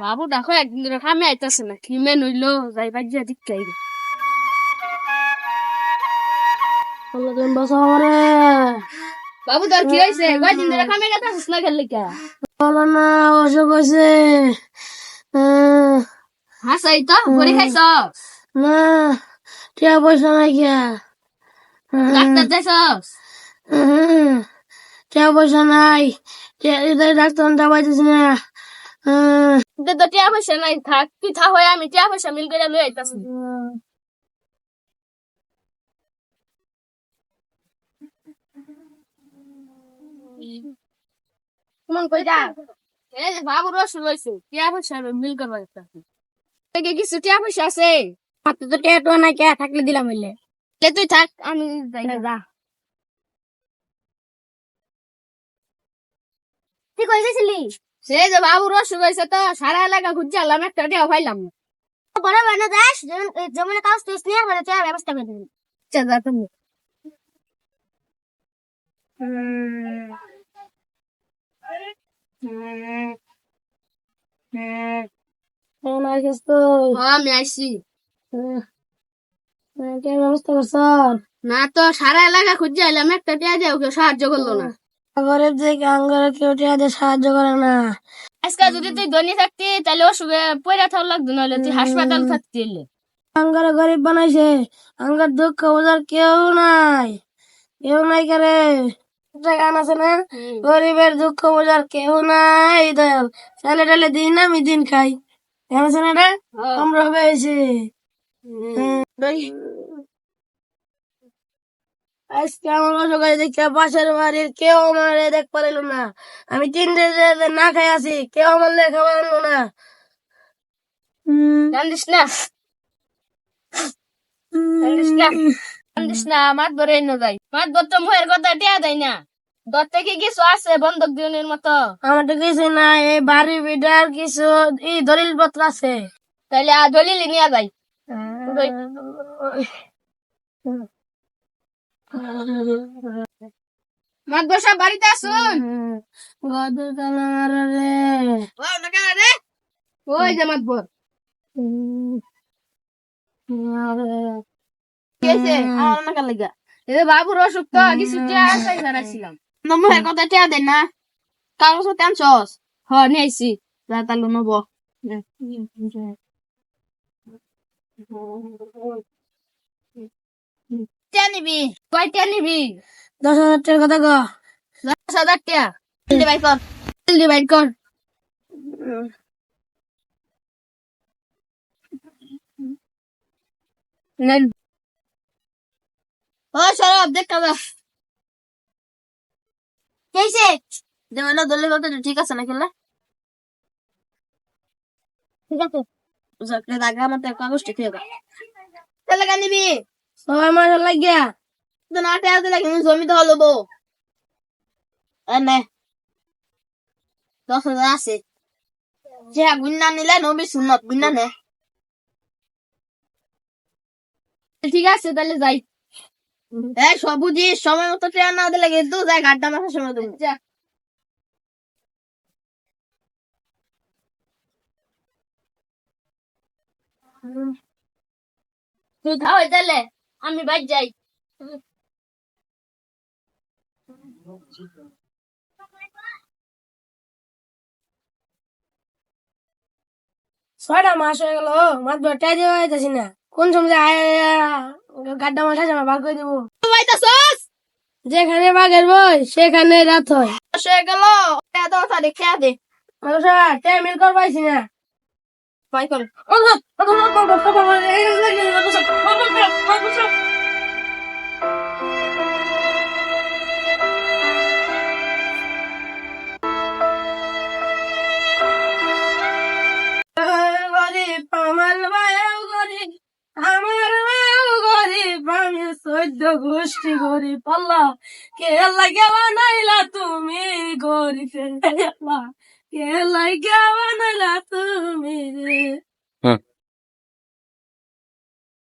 বাবু দেখো একদিন ধরে খামে আইতাছে না কি মেন হইলো যাইবার যা দিকাই আল্লাহ তুমি বাঁচাও আমারে। বাবু তোর কি হইছে কয়দিন ধরে খামে গেতাছিস না খেললি কে বলো না, অসুখ হয়েছে। হাসাই তো বড়ি খাইছ না, টিয়া পয়সা নাই গিয়া। ডাক্তার যাইছস টিয়া পয়সা নাই, ডাক্তার দাবাইতেছি না। দে তো টিয়া পয়সা নাই থাক তুই থাক হয়ে আমি টিয়া পয়সা মিল করে লই আইতাছি তোমার কই যা? এই যে বাবুর অসুখ হইছে টিয়া পয়সা মিল করবা আইতাছি থেকে কিছু টিয়া পয়সা আছে হাতে তো টিয়া টোয়া নাই, কে থাকলে দিলাম হইলে। লে তুই থাক আমি যাই যা। তুই কই গেছিলি? সে যে বাবুর অসুখ হইছে তো সারা এলাকা ঘুরতে আলাম একটা টিয়া পাইলাম না বড় বানা দাস, যেমন কাজ তুই নিয়ে মানে টিয়া ব্যবস্থা করে দিবি। আচ্ছা যা তুমি কেমন আছিস তো? আমি আইছি কে ব্যবস্থা করছ? না তো সারা এলাকা খুঁজে আইলাম একটা টিয়া দিয়ে ওকে সাহায্য করলো না গরিব থেকে আঙ্গরে কেউ টিয়া দিয়ে সাহায্য করে না। আজকে যদি তুই ধনী থাকতি তাহলে অসুখে পয়রা থাকা লাগতো নাহলে তুই হাসপাতাল থাকতি এলে আঙ্গরে গরিব বানাইছে, আঙ্গর দুঃখ বোঝার কেউ নাই, কেউ নাই করে। একটা গান আছে না, গরিবের দুঃখ বোঝার কেউ নাই দয়াল, চালে টালে দিন আমি দিন খাই। গান আছে না রে, আমরা পেয়েছি। আজকে আমার অসুখ হয়ে দেখে পাশের বাড়ির কেউ আমার দেখ পারিল না। আমি 3 দিন না খাই আছি, কেউ আমার লেখা আনলো না। জানিস না জানিস না জানিস না মাত ধরে এনে যাই মাত ধরতে মুহের কথা টিয়া দেয় না ধরতে কি কিছু আছে বন্ধক দিনের মতো আমার তো কিছু না, এই বাড়ি বিডার কিছু দলিল পত্র আছে। তাইলে দলিল নিয়ে যাই মাত বসা বাড়িতে আসুন গদর কালার রে, ওই যে মাত বর বাবুর অসুখ তো কিছু টিয়া আছে জানাইছিলাম মুহের কথা টিয়া দেয় না কাগজ টানছস হ নিয়েছি যা তাহলে নব টিয়া নিবি কয় টিয়া নিবি 10,000 টাকার কথা গো। 10,000 টিয়া ডিভাইড কর ডিভাইড কর নেন ও সরব দেখ কাগজ কেছে যেমন দলের কথা ঠিক আছে না খেলা ঠিক আছে, দাগা আমাদের কাগজটা খেয়ে গা তাহলে কেন নিবি 6 মাস লাগিয়া। তো না টিয়া দিলে কিন্তু জমিতে হলো বউ এনে 10,000 আছে যে গুন্না নিলে নবী সুন্নত গুন্না নে ঠিক আছে তাহলে যাই এই সবুজি সময় মতো ট্রেন না দিলে কিন্তু যাই ঘাটটা মাসের সময় তুমি তুই খাও তাহলে আমি বাইর যাই ছয়টা মাস হয়ে গেল, মাছ টাই দেওয়া যাইতেছি না। কোন সময় গাড্ডা মাছ আছে ভাগ করে দিব। বাইতাছস যেখানে বাঘের বই সেখানে রাত হয়। সে গেল এত কথা দেখে দে মানুষ মিল কর পাইছি না। বাই কর গরিব আমার মায়াও গরিব, আমার মায়াও গরিব, আমি 14 গোষ্ঠী গরিব। আল্লাহ কে লাগে বানাইলা তুমি গরিব, কে লাগে বানাইলা তুমি রে।